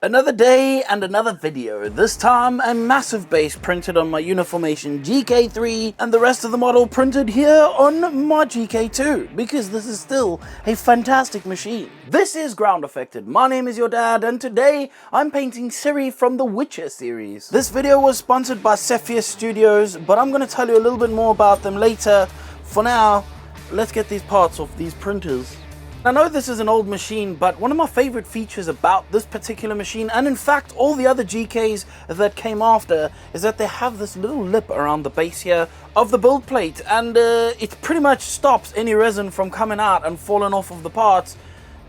Another day and another video. This time a massive base printed on my Uniformation GK3 and the rest of the model printed here on my GK2 because this is still a fantastic machine. This is Groundeffected. My name is your dad and today I'm painting Ciri from the Witcher series. This video was sponsored by Cepheus Studios, but I'm going to tell you a little bit more about them later. For now, let's get these parts off these printers. I know this is an old machine, but one of my favorite features about this particular machine, and in fact all the other GKs that came after, is that they have this little lip around the base here of the build plate, and it pretty much stops any resin from coming out and falling off of the parts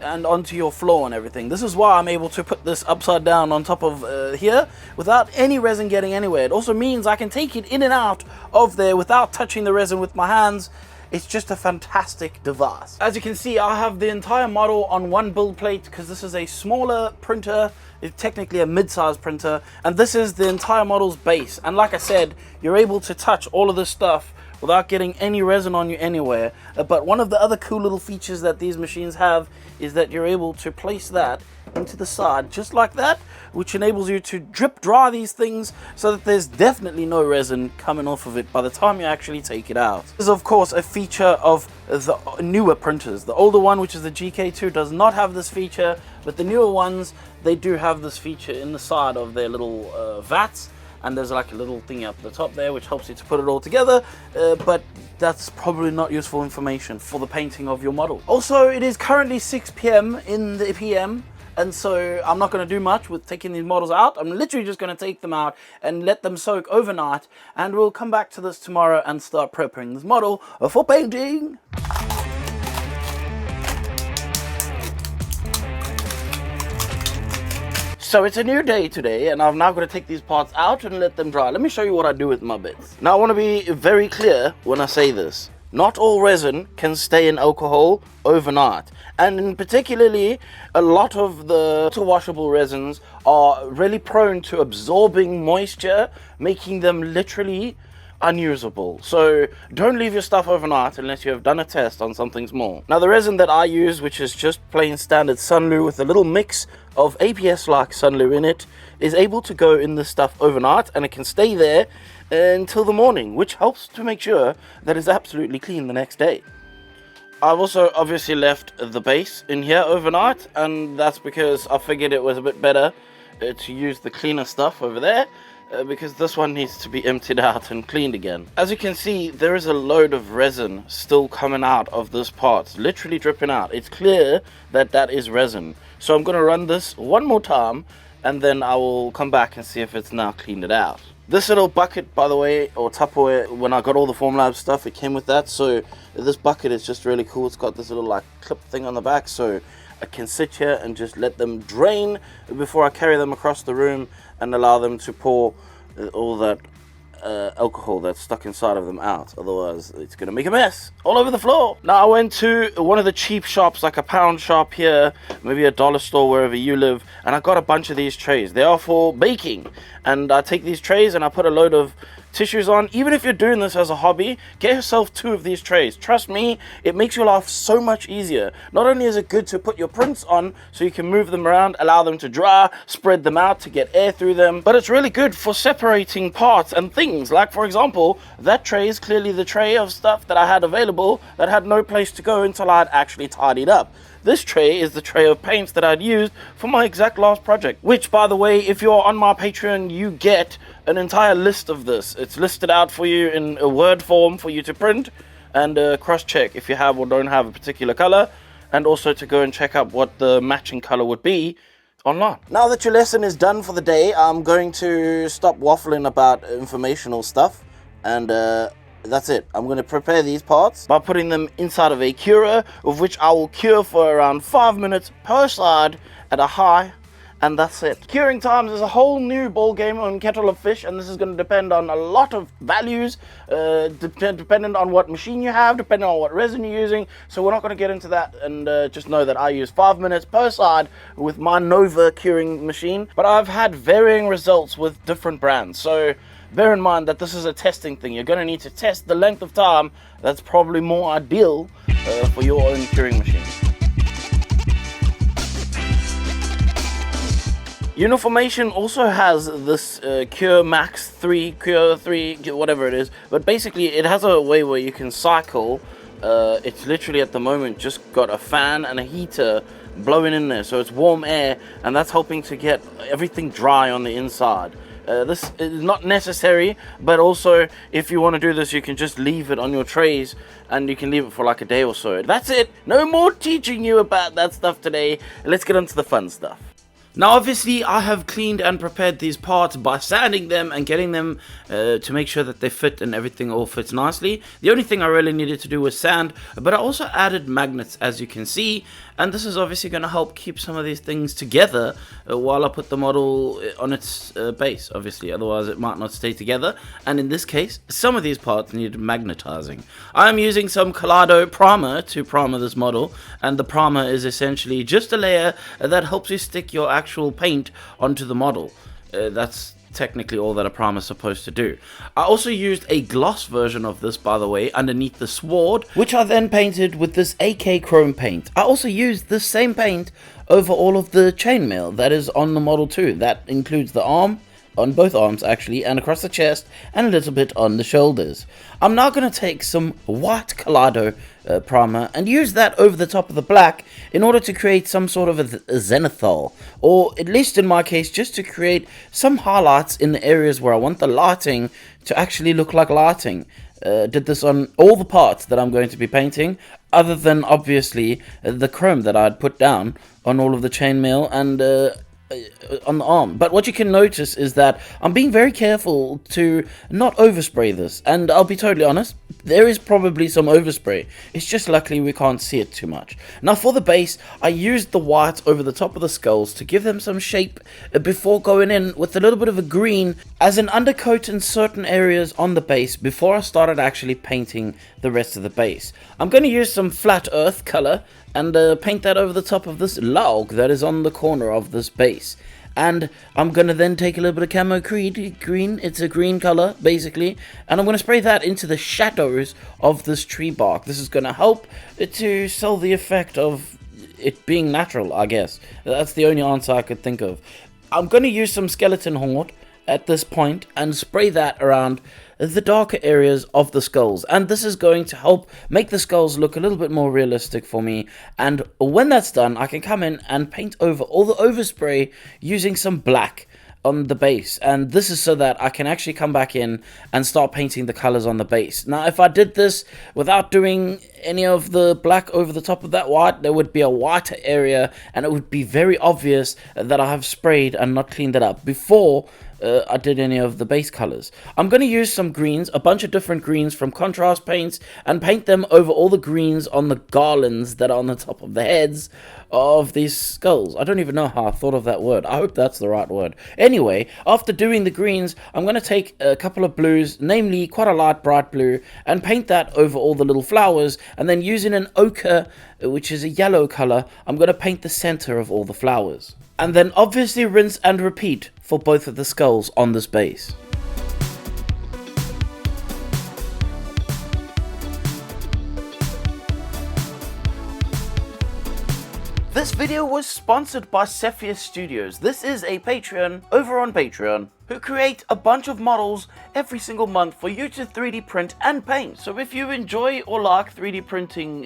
and onto your floor and everything. This is why I'm able to put this upside down on top of here without any resin getting anywhere. It also means I can take it in and out of there without touching the resin with my hands. It's just a fantastic device. As you can see, I have the entire model on one build plate because this is a smaller printer. It's technically a mid-size printer, and this is the entire model's base. And like I said, you're able to touch all of this stuff without getting any resin on you anywhere. But one of the other cool little features that these machines have is that you're able to place that into the side just like that, which enables you to drip dry these things so that there's definitely no resin coming off of it by the time you actually take it out. This is of course a feature of the newer printers. The older one, which is the GK2, does not have this feature, but the newer ones, they do have this feature in the side of their little vats. And there's like a little thing up the top there which helps you to put it all together, but that's probably not useful information for the painting of your model. Also, it is currently 6 PM in the PM, and so I'm not going to do much with taking these models out. I'm literally just going to take them out and let them soak overnight, and we'll come back to this tomorrow and start prepping this model for painting. So it's a new day today, and I'm now going to take these parts out and let them dry. Let me show you what I do with my bits. Now I want to be very clear when I say this. Not all resin can stay in alcohol overnight. And in particularly, a lot of the washable resins are really prone to absorbing moisture, making them literally unusable. So don't leave your stuff overnight unless you have done a test on something small. Now the resin that I use, which is just plain standard Sunlu with a little mix of ABS like Sunlu in it, is able to go in this stuff overnight, and it can stay there until the morning, which helps to make sure that it's absolutely clean the next day. I've also obviously left the base in here overnight, and that's because I figured it was a bit better to use the cleaner stuff over there, because this one needs to be emptied out and cleaned again. As you can see, there is a load of resin still coming out of this part, literally dripping out. It's clear that that is resin. So I'm going to run this one more time, and then I will come back and see if it's now cleaned it out. This little bucket, by the way, or Tupperware, when I got all the Formlab stuff, it came with that. So this bucket is just really cool. It's got this little like clip thing on the back, so I can sit here and just let them drain before I carry them across the room and allow them to pour all that alcohol that's stuck inside of them out. Otherwise it's gonna make a mess all over the floor. Now I went to one of the cheap shops, like a pound shop here, maybe a dollar store wherever you live, and I got a bunch of these trays. They are for baking, and I take these trays and I put a load of tissues on. Even if you're doing this as a hobby, get yourself 2 of these trays. Trust me, it makes your life so much easier. Not only is it good to put your prints on so you can move them around, allow them to dry, spread them out to get air through them, but it's really good for separating parts and things. Like for example, that tray is clearly the tray of stuff that I had available that had no place to go until I had actually tidied up. This tray is the tray of paints that I'd used for my exact last project, which, by the way, if you're on my Patreon, you get an entire list of this. It's listed out for you in a Word form for you to print and cross-check if you have or don't have a particular color, and also to go and check out what the matching color would be online. Now that your lesson is done for the day, I'm going to stop waffling about informational stuff, and that's it. I'm going to prepare these parts by putting them inside of a curer, of which I will cure for around 5 minutes per side at a high, and that's it. Curing times is a whole new ball game on Kettle of Fish, and this is going to depend on a lot of values, depending on what machine you have, depending on what resin you're using. So we're not going to get into that, and just know that I use 5 minutes per side with my Nova curing machine, but I've had varying results with different brands. So bear in mind that this is a testing thing. You're going to need to test the length of time that's probably more ideal for your own curing machine. Uniformation also has this Cure Max 3, Cure 3, whatever it is, but basically it has a way where you can cycle. It's literally at the moment just got a fan and a heater blowing in there, so it's warm air, and that's helping to get everything dry on the inside. This is not necessary, but also if you want to do this, you can just leave it on your trays and you can leave it for like a day or so. That's it. No more teaching you about that stuff today. Let's get into the fun stuff. Now obviously I have cleaned and prepared these parts by sanding them and getting them to make sure that they fit and everything all fits nicely. The only thing I really needed to do was sand, but I also added magnets, as you can see, and this is obviously going to help keep some of these things together while I put the model on its base, obviously, otherwise it might not stay together, and in this case some of these parts need magnetizing. I'm using some Kaleido primer to primer this model, and the primer is essentially just a layer that helps you stick your actual paint onto the model. That's technically all that a primer is supposed to do. I also used a gloss version of this, by the way, underneath the sword, which I then painted with this AK chrome paint. I also used this same paint over all of the chainmail that is on the model too. That includes the arm, on both arms actually, and across the chest, and a little bit on the shoulders. I'm now going to take some white Kaleido primer and use that over the top of the black in order to create some sort of a zenithal, or at least in my case just to create some highlights in the areas where I want the lighting to actually look like lighting. Did this on all the parts that I'm going to be painting, other than obviously the chrome that I had put down on all of the chainmail and on the arm. But what you can notice is that I'm being very careful to not overspray this, and I'll be totally honest, there is probably some overspray. It's just luckily we can't see it too much. Now for the base, I used the white over the top of the skulls to give them some shape before going in with a little bit of a green as an undercoat in certain areas on the base before I started actually painting the rest of the base. I'm going to use some flat earth color and paint that over the top of this log that is on the corner of this base. And I'm going to then take a little bit of camo green, it's a green color basically, and I'm going to spray that into the shadows of this tree bark. This is going to help to sell the effect of it being natural, I guess. That's the only answer I could think of. I'm going to use some skeleton horde at this point and spray that around the darker areas of the skulls, and this is going to help make the skulls look a little bit more realistic for me. And when that's done, I can come in and paint over all the overspray using some black on the base, and this is so that I can actually come back in and start painting the colors on the base. Now if I did this without doing any of the black over the top of that white, there would be a whiter area and it would be very obvious that I have sprayed and not cleaned it up before I did any of the base colors. I'm going to use some greens, a bunch of different greens from contrast paints, and paint them over all the greens on the garlands that are on the top of the heads of these skulls. I don't even know how I thought of that word. I hope that's the right word. Anyway, after doing the greens, I'm going to take a couple of blues, namely quite a light bright blue, and paint that over all the little flowers, and then using an ochre, which is a yellow color, I'm going to paint the center of all the flowers. And then obviously rinse and repeat for both of the skulls on this base. This video was sponsored by Cepheus Studios. This is a Patreon over on Patreon who create a bunch of models every single month for you to 3D print and paint. So if you enjoy or like 3D printing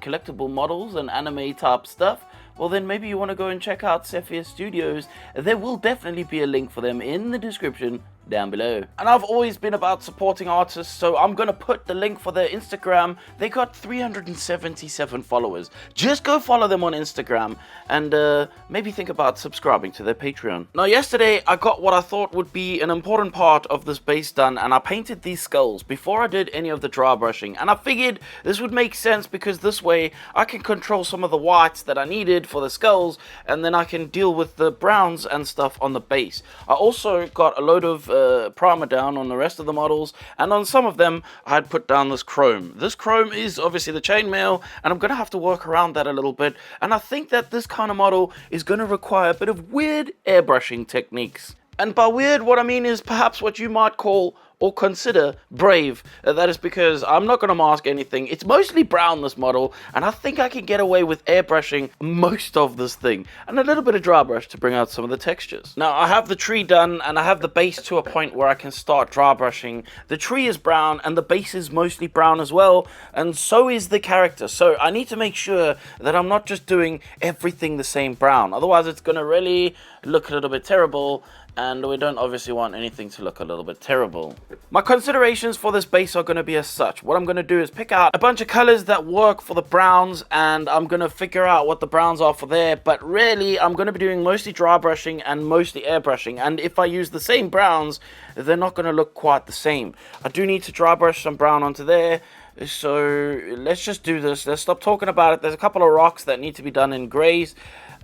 collectible models and anime type stuff, well then maybe you want to go and check out Cepheus Studios. There will definitely be a link for them in the description down below. And I've always been about supporting artists, so I'm gonna put the link for their Instagram. They got 377 followers. Just go follow them on Instagram and maybe think about subscribing to their Patreon. Now yesterday I got what I thought would be an important part of this base done, and I painted these skulls before I did any of the dry brushing, and I figured this would make sense because this way I can control some of the whites that I needed for the skulls, and then I can deal with the browns and stuff on the base. I also got a load of primer down on the rest of the models, and on some of them I had put down this chrome. This chrome is obviously the chainmail, and I'm gonna have to work around that a little bit, and I think that this kind of model is gonna require a bit of weird airbrushing techniques. And by weird, what I mean is perhaps what you might call or consider brave. That is because I'm not going to mask anything. It's mostly brown, this model, and I think I can get away with airbrushing most of this thing, and a little bit of dry brush to bring out some of the textures. Now, I have the tree done, and I have the base to a point where I can start dry brushing. The tree is brown, and the base is mostly brown as well, and so is the character. So I need to make sure that I'm not just doing everything the same brown. Otherwise, it's going to really look a little bit terrible, and we don't obviously want anything to look a little bit terrible. My considerations for this base are going to be as such. What I'm going to do is pick out a bunch of colors that work for the browns, and I'm going to figure out what the browns are for there, but really I'm going to be doing mostly dry brushing and mostly airbrushing, and if I use the same browns, they're not going to look quite the same. I do need to dry brush some brown onto there, so let's just do this. Let's stop talking about it. There's a couple of rocks that need to be done in grays,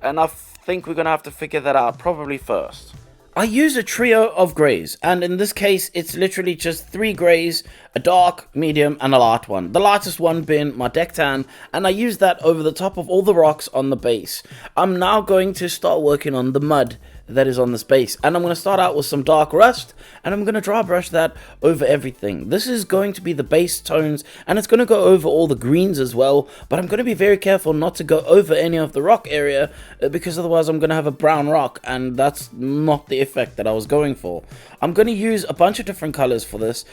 and I think we're going to have to figure that out probably first. I use a trio of grays, and in this case it's literally just 3 grays, a dark, medium, and a light one. The lightest one being my deck tan, and I use that over the top of all the rocks on the base. I'm now going to start working on the mud that is on this base, and I'm going to start out with some dark rust, and I'm going to dry brush that over everything. This is going to be the base tones, and it's going to go over all the greens as well, but I'm going to be very careful not to go over any of the rock area, because otherwise I'm going to have a brown rock, and that's not the effect that I was going for. I'm going to use a bunch of different colors for this.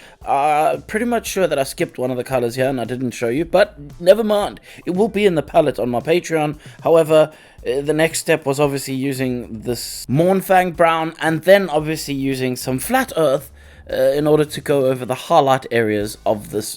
Pretty much sure that I skipped one of the colors here and I didn't show you, but never mind, it will be in the palette on my Patreon. However, the next step was obviously using this Mornfang brown, and then obviously using some flat earth in order to go over the highlight areas of this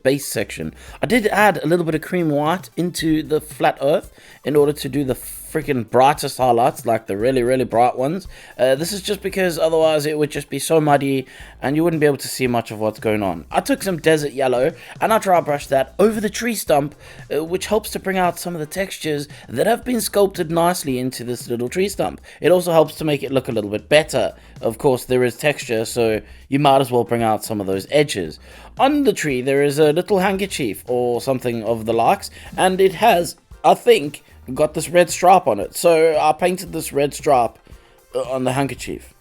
base section. I did add a little bit of cream white into the flat earth in order to do the freaking brightest highlights, like the really bright ones. This is just because otherwise it would just be so muddy and you wouldn't be able to see much of what's going on. I took some desert yellow and I dry brushed that over the tree stump, which helps to bring out some of the textures that have been sculpted nicely into this little tree stump. It also helps to make it look a little bit better. Of course, there is texture, so you might as well bring out some of those edges. On the tree there is a little handkerchief or something of the likes, and it has, I think, got this red stripe on it, so I painted this red stripe on the handkerchief.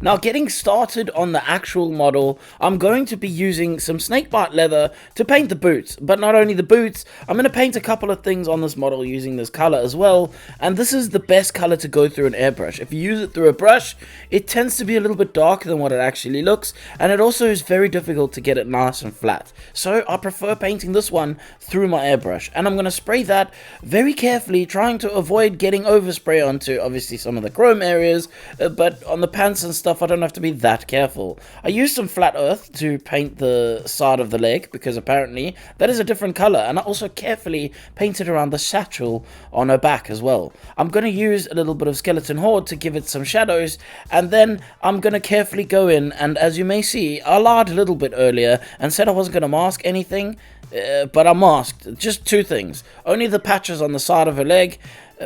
Now, getting started on the actual model, I'm going to be using some snakebite leather to paint the boots. But not only the boots, I'm going to paint a couple of things on this model using this color as well. And this is the best color to go through an airbrush. If you use it through a brush, it tends to be a little bit darker than what it actually looks. And it also is very difficult to get it nice and flat. So I prefer painting this one through my airbrush. And I'm going to spray that very carefully, trying to avoid getting overspray onto, obviously, some of the chrome areas. But on the pants and stuff, I don't have to be that careful. I used some flat earth to paint the side of the leg because apparently that is a different color, and I also carefully painted around the satchel on her back as well. I'm going to use a little bit of skeleton horde to give it some shadows, and then I'm going to carefully go in, and as you may see, I lied a little bit earlier and said I wasn't going to mask anything, but I masked just 2 things. Only the patches on the side of her leg,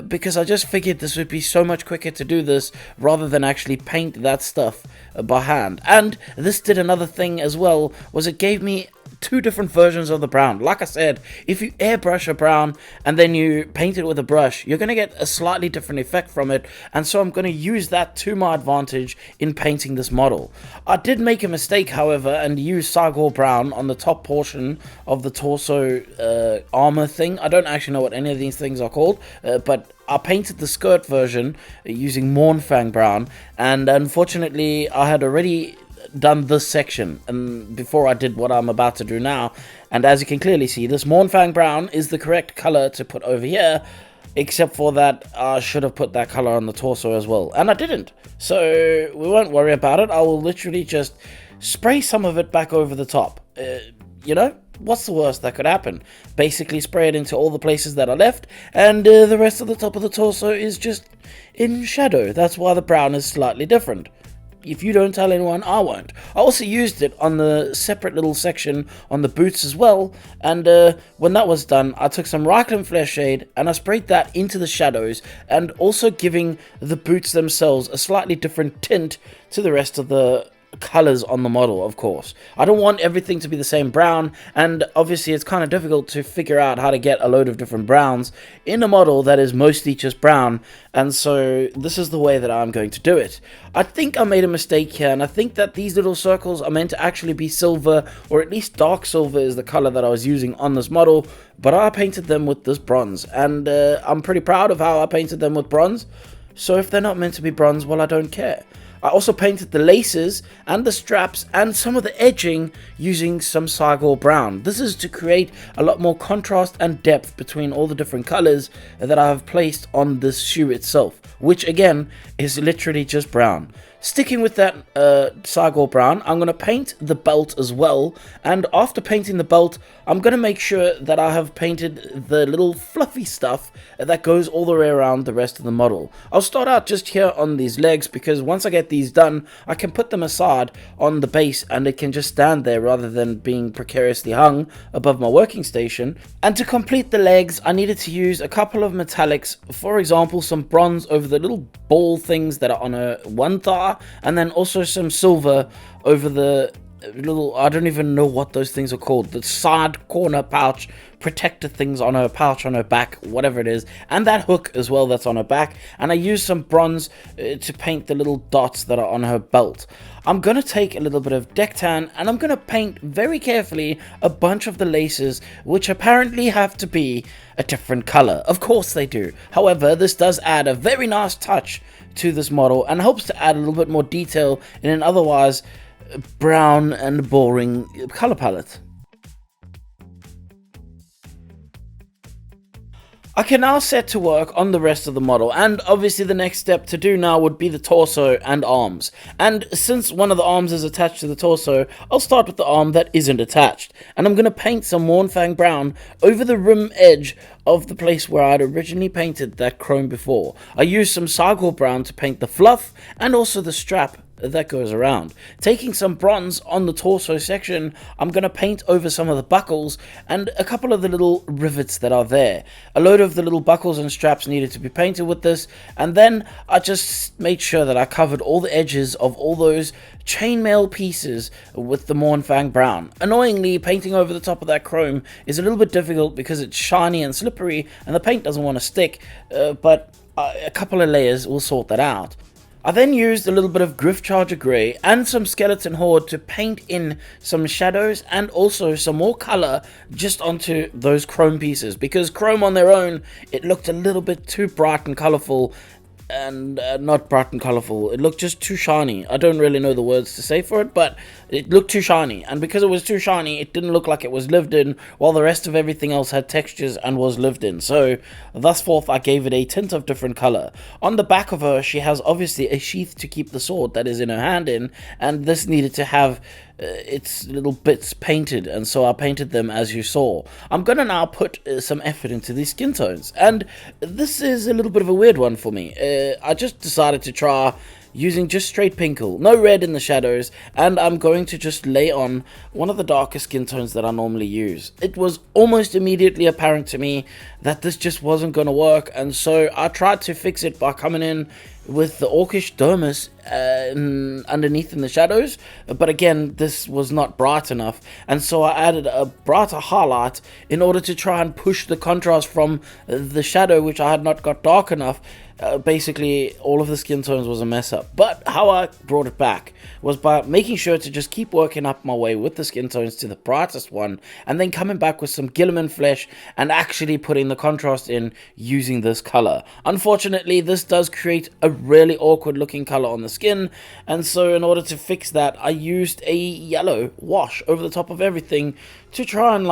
because I just figured this would be so much quicker to do this rather than actually paint that stuff by hand. And this did another thing as well, was it gave me 2 different versions of the brown. Like I said, if you airbrush a brown and then you paint it with a brush, you're going to get a slightly different effect from it, and so I'm going to use that to my advantage in painting this model. I did make a mistake, however, and use Sagor brown on the top portion of the torso armor thing. I don't actually know what any of these things are called, but I painted the skirt version using Mornfang brown, and unfortunately I had already done this section and before I did what I'm about to do now, and as you can clearly see, this Mornfang brown is the correct color to put over here, except for that I should have put that color on the torso as well, and I didn't, so we won't worry about it. I will literally just spray some of it back over the top. You know, what's the worst that could happen? Basically spray it into all the places that are left, and the rest of the top of the torso is just in shadow. That's why the brown is slightly different. If you don't tell anyone, I won't. I also used it on the separate little section on the boots as well, and when that was done, I took some Reikland Flesh Shade and I sprayed that into the shadows, and also giving the boots themselves a slightly different tint to the rest of the colors on the model, of course. I don't want everything to be the same brown, and obviously it's kind of difficult to figure out how to get a load of different browns in a model that is mostly just brown, and so this is the way that I'm going to do it. I think I made a mistake here, and I think that these little circles are meant to actually be silver, or at least dark silver is the color that I was using on this model, but I painted them with this bronze, and I'm pretty proud of how I painted them with bronze. So if they're not meant to be bronze, well, I don't care. I also painted the laces and the straps and some of the edging using some Ciri brown. This is to create a lot more contrast and depth between all the different colors that I have placed on this shoe itself, which again is literally just brown. Sticking with that Ciri brown, I'm going to paint the belt as well, and after painting the belt, I'm going to make sure that I have painted the little fluffy stuff that goes all the way around the rest of the model. I'll start out just here on these legs, because once I get these done, I can put them aside on the base and it can just stand there rather than being precariously hung above my working station. And to complete the legs, I needed to use a couple of metallics, for example some bronze over the little ball things that are on her one thigh, and then also some silver over the little, I don't even know what those things are called, the side corner pouch protector things on her pouch on her back, whatever it is, and that hook as well that's on her back. And I used some bronze to paint the little dots that are on her belt. I'm gonna take a little bit of deck tan and I'm gonna paint very carefully a bunch of the laces, which apparently have to be a different color. Of course they do. However, this does add a very nice touch to this model and helps to add a little bit more detail in an otherwise brown and boring color palette. I can now set to work on the rest of the model, and obviously the next step to do now would be the torso and arms. And since one of the arms is attached to the torso, I'll start with the arm that isn't attached. And I'm going to paint some Mornfang brown over the rim edge of the place where I'd originally painted that chrome before. I used some Ciri brown to paint the fluff and also the strap that goes around. Taking some bronze on the torso section, I'm going to paint over some of the buckles and a couple of the little rivets that are there. A load of the little buckles and straps needed to be painted with this, and then I just made sure that I covered all the edges of all those chainmail pieces with the Mornfang brown. Annoyingly, painting over the top of that chrome is a little bit difficult because it's shiny and slippery and the paint doesn't want to stick, but a couple of layers will sort that out. I then used a little bit of Gryph Grey and some Skeleton Horde to paint in some shadows and also some more color just onto those chrome pieces, because chrome on their own, it looked a little bit too bright and colorful, and not bright and colorful, it looked just too shiny. I don't really know the words to say for it, but it looked too shiny, and because it was too shiny, it didn't look like it was lived in, while the rest of everything else had textures and was lived in. So thus forth, I gave it a tint of different color. On the back of her, she has obviously a sheath to keep the sword that is in her hand in, and this needed to have its little bits painted, and so I painted them as you saw. I'm gonna now put some effort into these skin tones, and this is a little bit of a weird one for me. I just decided to try using just straight pinkle, no red in the shadows, and I'm going to just lay on one of the darker skin tones that I normally use. It was almost immediately apparent to me that this just wasn't going to work, and so I tried to fix it by coming in with the Orcish Dermis underneath in the shadows, but again, this was not bright enough, and so I added a brighter highlight in order to try and push the contrast from the shadow, which I had not got dark enough. Basically, all of the skin tones was a mess up, but how I brought it back was by making sure to just keep working up my way with the skin tones to the brightest one, and then coming back with some Gilliman flesh and actually putting the contrast in using this color. Unfortunately, this does create a really awkward looking color on the skin, and so in order to fix that, I used a yellow wash over the top of everything to try and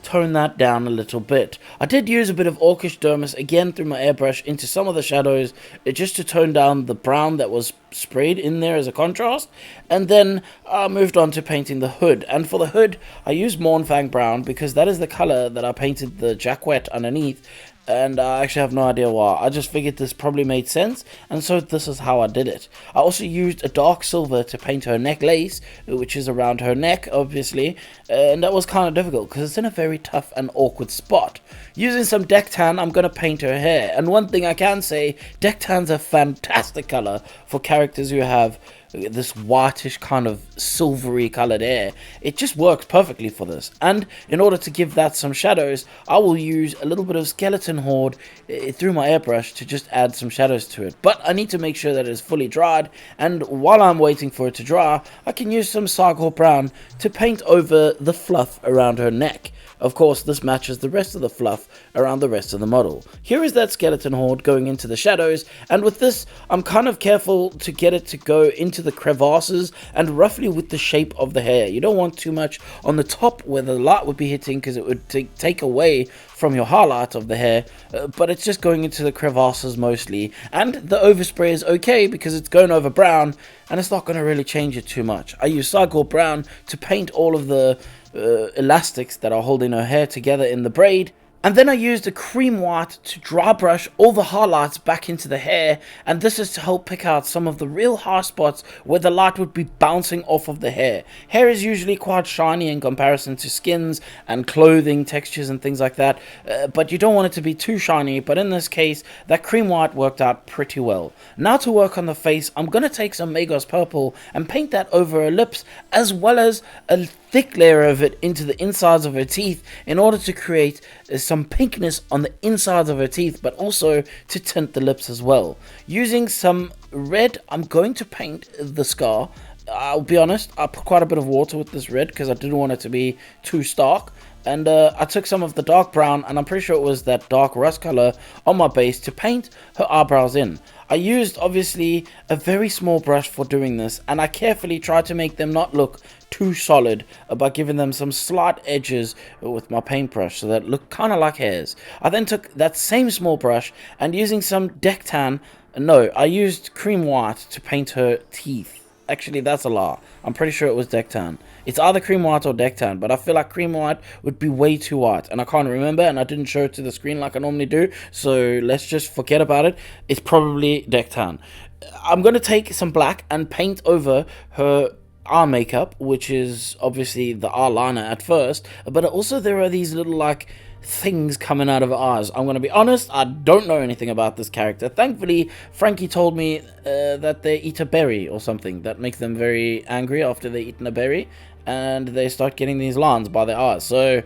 tone that down a little bit. I did use a bit of Orcish Dermis again through my airbrush into some of the shadows just to tone down the brown that was sprayed in there as a contrast, and then I moved on to painting the hood. And for the hood, I used Mornfang brown because that is the color that I painted the Jacquet underneath, and I actually have no idea why. I just figured this probably made sense, and so this is how I did it. I also used a dark silver to paint her necklace, which is around her neck, obviously, and that was kind of difficult because it's in a very tough and awkward spot. Using some deck tan, I'm going to paint her hair, and one thing I can say, deck tan's a fantastic color for characters who have this whitish kind of silvery colored hair. It just works perfectly for this. And in order to give that some shadows, I will use a little bit of skeleton horde through my airbrush to just add some shadows to it. But I need to make sure that it's fully dried, and while I'm waiting for it to dry, I can use some Sargor brown to paint over the fluff around her neck. Of course, this matches the rest of the fluff around the rest of the model. Here is that skeleton horde going into the shadows, and with this, I'm kind of careful to get it to go into the crevasses and roughly with the shape of the hair. You don't want too much on the top where the light would be hitting, because it would take away from your highlight of the hair, but it's just going into the crevasses mostly. And the overspray is okay because it's going over brown and it's not going to really change it too much. I use Sargor brown to paint all of the elastics that are holding her hair together in the braid, and then I used a cream white to dry brush all the highlights back into the hair, and this is to help pick out some of the real high spots where the light would be bouncing off of the hair. Hair is usually quite shiny in comparison to skins and clothing textures and things like that, but you don't want it to be too shiny, but in this case that cream white worked out pretty well. Now to work on the face, I'm going to take some Magos purple and paint that over her lips, as well as a thick layer of it into the insides of her teeth, in order to create some pinkness on the insides of her teeth, but also to tint the lips as well. Using some red, I'm going to paint the scar. I'll be honest, I put quite a bit of water with this red because I didn't want it to be too stark. And I took some of the dark brown, and I'm pretty sure it was that dark rust color on my base to paint her eyebrows in. I used obviously a very small brush for doing this, and I carefully tried to make them not look too solid by giving them some slight edges with my paintbrush so that it looked kind of like hairs. I then took that same small brush and using some deck tan, no, I used cream white to paint her teeth. Actually, that's a lie. I'm pretty sure it was deck tan. It's either cream white or deck tan, but I feel like cream white would be way too white, and I can't remember, and I didn't show it to the screen like I normally do, so let's just forget about it. It's probably deck tan. I'm going to take some black and paint over her eye makeup, which is obviously the eyeliner at first, but also there are these little like things coming out of her eyes. I'm going to be honest, I don't know anything about this character. Thankfully, Frankie told me that they eat a berry or something that makes them very angry after they've eaten a berry, and they start getting these lines by their eyes. So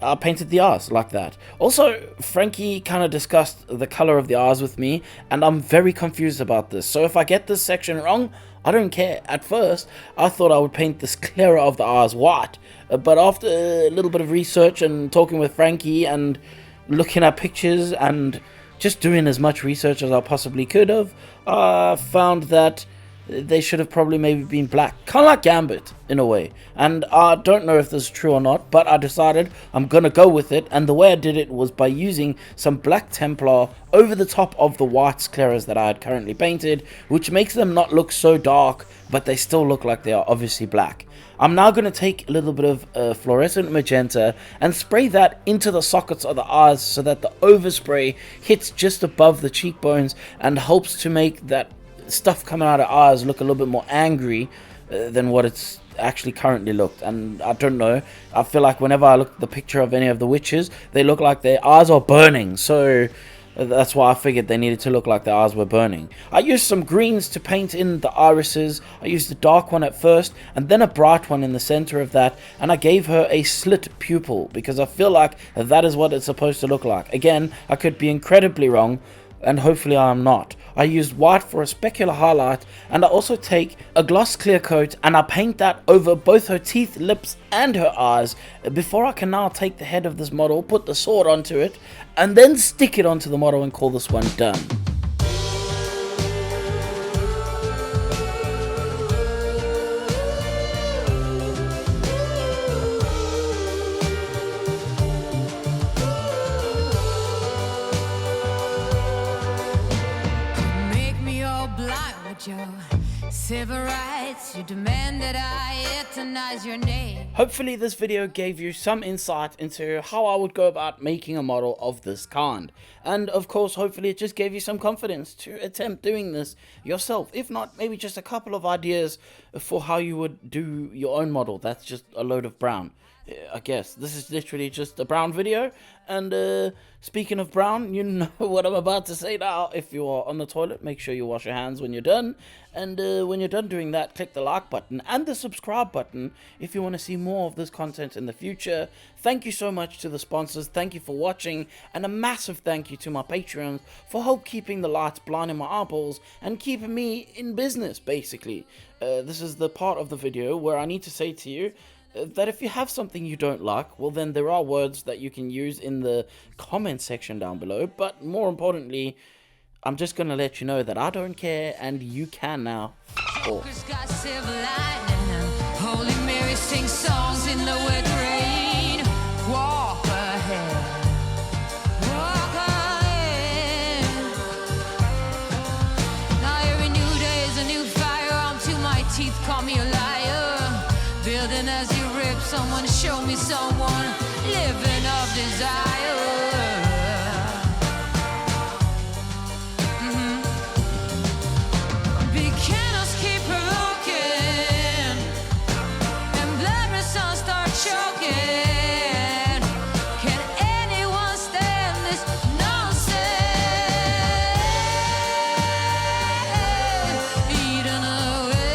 I painted the eyes like that. Also, Frankie kind of discussed the color of the eyes with me, and I'm very confused about this. So if I get this section wrong, I don't care. At first, I thought I would paint the sclera of the eyes white, but after a little bit of research and talking with Frankie and looking at pictures and just doing as much research as I possibly could have, I found that they should have probably maybe been black, kind of like Gambit in a way. And I don't know if this is true or not, but I decided I'm gonna go with it, and the way I did it was by using some black Templar over the top of the white scleras that I had currently painted, which makes them not look so dark, but they still look like they are obviously black. I'm now going to take a little bit of fluorescent magenta and spray that into the sockets of the eyes so that the overspray hits just above the cheekbones and helps to make that stuff coming out of eyes look a little bit more angry than what it's actually currently looked. And I don't know, I feel like whenever I look at the picture of any of the witches, they look like their eyes are burning, so that's why I figured they needed to look like their eyes were burning. I used some greens to paint in the irises. I used the dark one at first and then a bright one in the center of that, and I gave her a slit pupil because I feel like that is what it's supposed to look like. Again, I could be incredibly wrong, and hopefully I am not. I used white for a specular highlight, and I also take a gloss clear coat and I paint that over both her teeth, lips and her eyes before I can now take the head of this model, put the sword onto it, and then stick it onto the model and call this one done. Civil rights, you demand that I eternize your name. Hopefully this video gave you some insight into how I would go about making a model of this kind. And of course, hopefully it just gave you some confidence to attempt doing this yourself. If not, maybe just a couple of ideas for how you would do your own model. That's just a load of brown. I guess this is literally just a brown video. And speaking of brown, you know what I'm about to say now. If you are on the toilet, make sure you wash your hands when you're done. And when you're done doing that, click the like button and the subscribe button if you want to see more of this content in the future. Thank you so much to the sponsors. Thank you for watching. And a massive thank you to my Patreons for help keeping the lights blinding my eyeballs and keeping me in business, basically. This is the part of the video where I need to say to you that if you have something you don't like, well then there are words that you can use in the comment section down below. But more importantly, I'm just going to let you know that I don't care and you can now. Joker's got silver lightning. Holy Mary sings songs in the wet rain. Walk ahead. Walk ahead. Now every new day is a new firearm to my teeth. Call me a liar. Building as you rip, someone show me someone living of desire. Big candles keep broken, and blood results start choking. Can anyone stand this nonsense? Eaten away,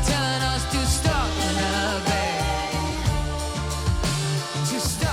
telling us to stop in a bed, to stop.